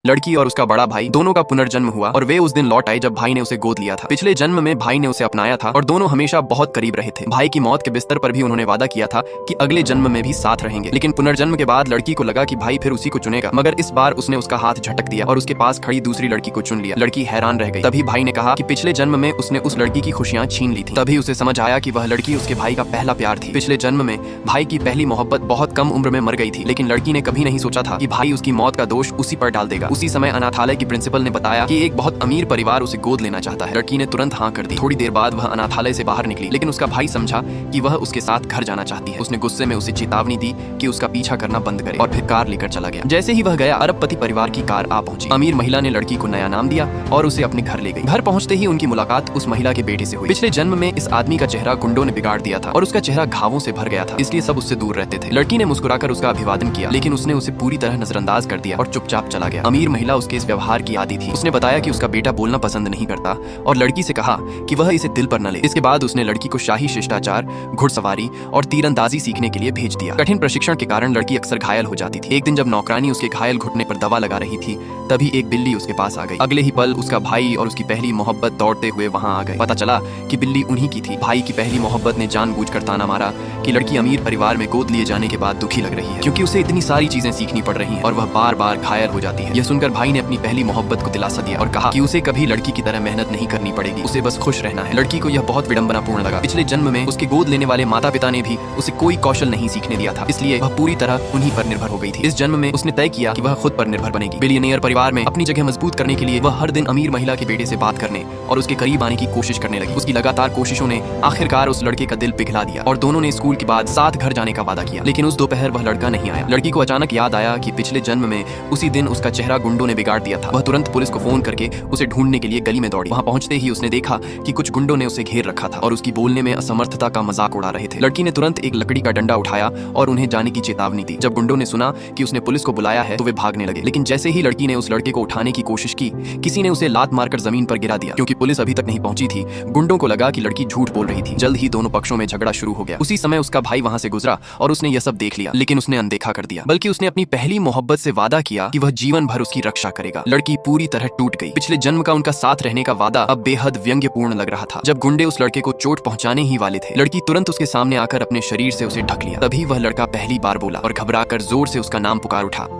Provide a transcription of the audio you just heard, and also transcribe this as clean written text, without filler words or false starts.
लड़की और उसका बड़ा भाई दोनों का पुनर्जन्म हुआ और वे उस दिन लौट आए जब भाई ने उसे गोद लिया था। पिछले जन्म में भाई ने उसे अपनाया था और दोनों हमेशा बहुत करीब रहे थे। भाई की मौत के बिस्तर पर भी उन्होंने वादा किया था कि अगले जन्म में भी साथ रहेंगे। लेकिन पुनर्जन्म के बाद लड़की को लगा कि भाई फिर उसी को चुनेगा, मगर इस बार उसने उसका हाथ झटक दिया और उसके पास खड़ी दूसरी लड़की को चुन लिया। लड़की हैरान रह गई। तभी भाई ने कहा कि पिछले जन्म में उसने उस लड़की की खुशियां छीन ली थी। तभी उसे समझ आया कि वह लड़की उसके भाई का पहला प्यार थी। पिछले जन्म में भाई की पहली मोहब्बत बहुत कम उम्र में मर गई थी, लेकिन लड़की ने कभी नहीं सोचा था कि भाई उसकी मौत का दोष उसी पर डाल देगा। उसी समय अनाथालय की प्रिंसिपल ने बताया कि एक बहुत अमीर परिवार उसे गोद लेना चाहता है। लड़की ने तुरंत हाँ कर दी। थोड़ी देर बाद वह अनाथालय से बाहर निकली, लेकिन उसका भाई समझा कि वह उसके साथ घर जाना चाहती है। उसने गुस्से में उसे चेतावनी दी कि उसका पीछा करना बंद करे और फिर कार लेकर चला गया। जैसे ही वह गया, अरबपति परिवार की कार आ पहुंची। अमीर महिला ने लड़की को नया नाम दिया और उसे अपने घर ले गई। घर पहुंचते ही उनकी मुलाकात उस महिला के बेटे से हुई। पिछले जन्म में इस आदमी का चेहरा गुंडों ने बिगाड़ दिया था और उसका चेहरा घावों से भर गया था, इसलिए सब उससे दूर रहते थे। लड़की ने मुस्कुराकर उसका अभिवादन किया, लेकिन उसने उसे पूरी तरह नजरअंदाज कर दिया और चुपचाप चला गया। अमीर महिला उसके इस व्यवहार की आदी थी। उसने बताया कि उसका बेटा बोलना पसंद नहीं करता और लड़की से कहा कि वह इसे दिल पर न ले। इसके बाद उसने लड़की को शाही शिष्टाचार, घुड़सवारी और तीरंदाजी सीखने के लिए भेज दिया। कठिन प्रशिक्षण के कारण लड़की अक्सर घायल हो जाती थी। एक दिन जब नौकरानी उसके घायल घुटने पर दवा लगा रही थी, तभी एक बिल्ली उसके पास आ गई। अगले ही पल उसका भाई और उसकी पहली मोहब्बत दौड़ते हुए वहां आ गए। पता चला कि बिल्ली उन्हीं की थी। भाई की पहली मोहब्बत ने जानबूझकर ताना मारा कि लड़की अमीर परिवार में गोद लिए जाने के बाद दुखी लग रही है, क्योंकि उसे इतनी सारी चीजें सीखनी पड़ रही हैं और वह बार बार घायल हो जाती है। यह सुनकर भाई ने अपनी पहली मोहब्बत को दिलासा दिया और कहा कि उसे कभी लड़की की तरह मेहनत नहीं करनी पड़ेगी, उसे बस खुश रहना है। लड़की को यह बहुत विडंबनापूर्ण लगा। पिछले जन्म में उसके गोद लेने वाले माता पिता ने भी उसे कोई कौशल नहीं सीखने दिया था, इसलिए वह पूरी तरह उन्हीं पर निर्भर हो गई थी। इस जन्म में उसने तय किया कि वह खुद पर निर्भर बनेगी। बिलियनियर परिवार में अपनी जगह मजबूत करने के लिए वह हर दिन अमीर महिला के बेटे से बात करने और उसके करीब आने की कोशिश करने लगी। उसकी लगातार कोशिशों ने आखिरकार उस लड़के का दिल पिघला दिया और दोनों ने स्कूल के बाद साथ घर जाने का वादा किया। लेकिन उस दोपहर वह लड़का नहीं आया। लड़की को अचानक याद आया कि पिछले जन्म में उसी दिन उसका चेहरा गुंडों ने बिगाड़ दिया था। वह तुरंत पुलिस को फोन करके उसे ढूंढने के लिए गली में दौड़ी। वहां पहुंचते ही उसने देखा कि कुछ गुंडों ने उसे घेर रखा था और उसकी बोलने में असमर्थता का मजाक उड़ा रहे थे। लड़की ने तुरंत एक लकड़ी का डंडा उठाया और उन्हें जाने की चेतावनी दी। जब गुंडों ने सुना कि उसने पुलिस को बुलाया है तो वे भागने लगे, लेकिन जैसे ही लड़की ने उस लड़के को उठाने की कोशिश की, किसी ने उसे लात मारकर जमीन पर गिरा दिया। क्योंकि पुलिस अभी तक नहीं पहुंची थी, गुंडों को लगा कि लड़की झूठ बोल रही थी। जल्द ही दोनों पक्षों में झगड़ा शुरू हो गया। उसी समय उसका भाई वहां से गुजरा और उसने यह सब देख लिया, लेकिन उसने अनदेखा कर दिया। बल्कि उसने अपनी पहली मोहब्बत से वादा किया कि वह जीवन भर उसकी रक्षा करेगा। लड़की पूरी तरह टूट गई। पिछले जन्म का उनका साथ रहने का वादा अब बेहद व्यंग्यपूर्ण लग रहा था। जब गुंडे उस लड़के को चोट पहुंचाने ही वाले थे, लड़की तुरंत उसके सामने आकर अपने शरीर से उसे ढक लिया। तभी वह लड़का पहली बार बोला और घबराकर जोर से उसका नाम पुकार उठा।